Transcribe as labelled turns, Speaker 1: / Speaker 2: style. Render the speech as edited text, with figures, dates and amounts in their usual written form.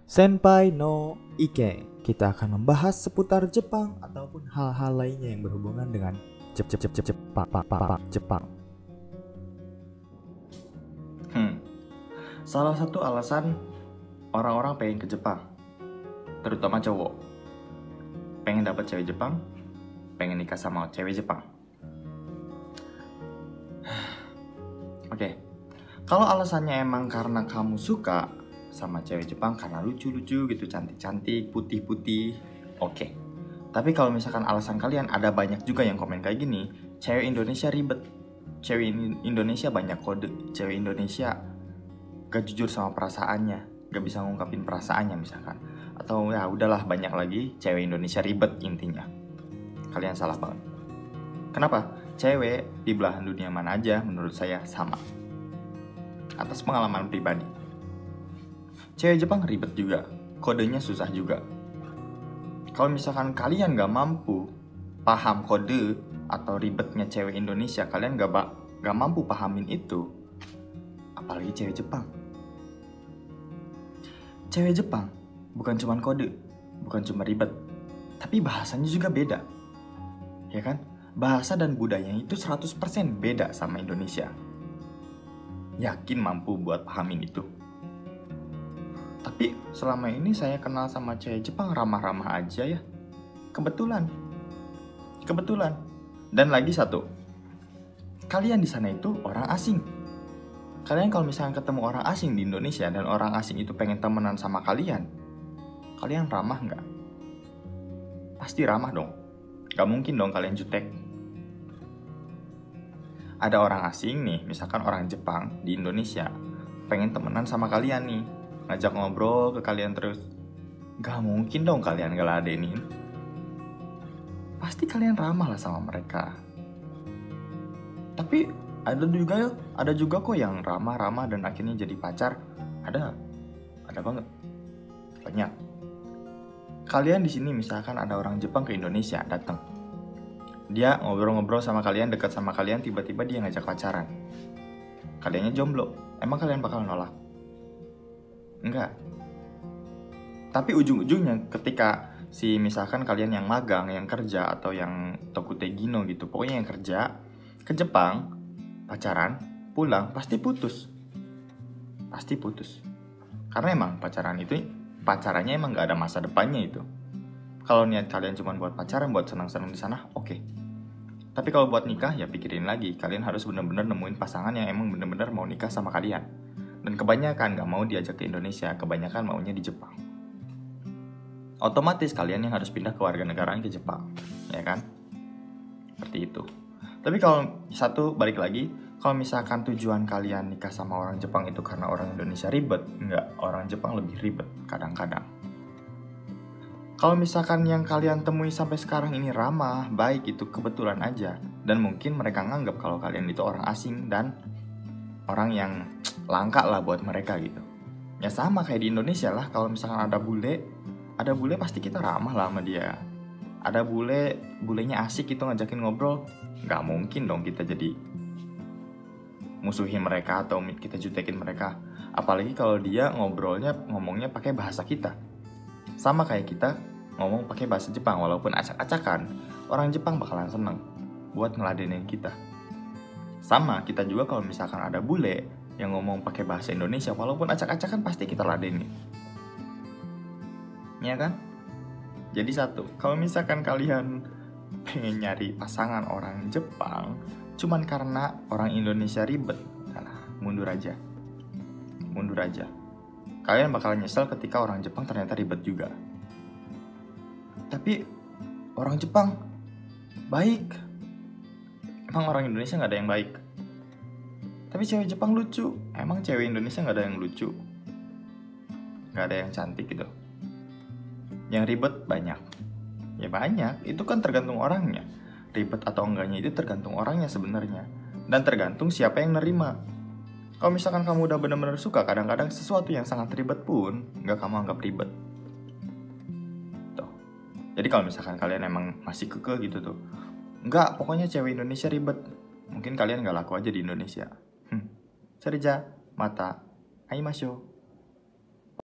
Speaker 1: Senpai no Ike. Kita akan membahas seputar Jepang ataupun hal-hal lainnya yang berhubungan dengan Jepang.
Speaker 2: Salah satu alasan orang-orang pengen ke Jepang, terutama cowok, pengen dapat cewek Jepang, pengen nikah sama cewek Jepang. Oke, kalau alasannya emang karena kamu suka sama cewek Jepang karena lucu-lucu gitu, cantik-cantik, putih-putih, oke. Tapi kalau misalkan alasan kalian, ada banyak juga yang komen kayak gini, cewek Indonesia ribet, cewek Indonesia banyak kode, cewek Indonesia gak jujur sama perasaannya, gak bisa ngungkapin perasaannya misalkan, atau ya udahlah banyak lagi cewek Indonesia ribet intinya. Kalian salah banget. Kenapa? Cewek di belahan dunia mana aja menurut saya sama. Atas pengalaman pribadi, cewek Jepang ribet juga, kodenya susah juga. Kalau misalkan kalian gak mampu paham kode atau ribetnya cewek Indonesia, kalian gak mampu pahamin itu, apalagi cewek Jepang. Cewek Jepang bukan cuma kode, bukan cuma ribet, tapi bahasanya juga beda. Ya kan? Bahasa dan budayanya itu 100% beda sama Indonesia. Yakin mampu buat pahamin itu. Tapi selama ini saya kenal sama cewek Jepang ramah-ramah aja ya. Kebetulan. Dan lagi satu, kalian di sana itu orang asing. Kalian kalau misalnya ketemu orang asing di Indonesia dan orang asing itu pengen temenan sama kalian ramah nggak? Pasti ramah dong. Gak mungkin dong kalian jutek. Ada orang asing nih, misalkan orang Jepang di Indonesia, pengen temenan sama kalian nih, ngajak ngobrol ke kalian terus. Gak mungkin dong kalian ngeladenin. Pasti kalian ramah lah sama mereka. Tapi ada juga kok yang ramah-ramah dan akhirnya jadi pacar. Ada banget, banyak. Kalian di sini misalkan ada orang Jepang ke Indonesia datang, dia ngobrol-ngobrol sama kalian, dekat sama kalian, tiba-tiba dia ngajak pacaran. Kaliannya jomblo, emang kalian bakal nolak? Enggak. Tapi ujung-ujungnya ketika misalkan kalian yang magang, yang kerja, atau yang tokutegino gitu, pokoknya yang kerja ke Jepang, pacaran, pulang, pasti putus. Karena emang pacarannya emang gak ada masa depannya itu. Kalau niat kalian cuma buat pacaran, buat senang-senang di sana, oke. Tapi kalau buat nikah, ya pikirin lagi. Kalian harus benar-benar nemuin pasangan yang emang benar-benar mau nikah sama kalian. Dan kebanyakan gak mau diajak ke Indonesia, kebanyakan maunya di Jepang. Otomatis kalian yang harus pindah ke warga negaraan ke Jepang, ya kan? Seperti itu. Tapi kalau balik lagi, kalau misalkan tujuan kalian nikah sama orang Jepang itu karena orang Indonesia ribet, enggak, orang Jepang lebih ribet kadang-kadang. Kalau misalkan yang kalian temui sampai sekarang ini ramah, baik, itu kebetulan aja. Dan mungkin mereka nganggap kalau kalian itu orang asing dan orang yang langka lah buat mereka gitu. Ya sama kayak di Indonesia lah, kalau misalkan ada bule pasti kita ramah lah sama dia. Ada bulenya asik gitu ngajakin ngobrol, gak mungkin dong kita jadi musuhin mereka atau kita jutekin mereka. Apalagi kalau dia ngomongnya pakai bahasa kita. Sama kayak kita ngomong pakai bahasa Jepang, walaupun acak-acakan, orang Jepang bakalan seneng buat ngeladenin kita. Sama kita juga kalau misalkan ada bule yang ngomong pakai bahasa Indonesia, walaupun acak-acakan pasti kita ladenin. Ya kan? Jadi kalau misalkan kalian pengen nyari pasangan orang Jepang cuman karena orang Indonesia ribet, mundur aja. Kalian bakalan nyesel ketika orang Jepang ternyata ribet juga. Tapi orang Jepang baik. Emang orang Indonesia gak ada yang baik? Tapi cewek Jepang lucu. Emang cewek Indonesia gak ada yang lucu? Gak ada yang cantik gitu? Yang ribet banyak. Ya banyak, itu kan tergantung orangnya. Ribet atau enggaknya itu tergantung orangnya sebenarnya. Dan tergantung siapa yang nerima. Kalau misalkan kamu udah benar-benar suka, kadang-kadang sesuatu yang sangat ribet pun gak kamu anggap ribet. Tuh. Jadi kalau misalkan kalian emang masih kekeh gitu tuh, enggak, pokoknya cewek Indonesia ribet, mungkin kalian gak laku aja di Indonesia. Serja, mata, aimashou.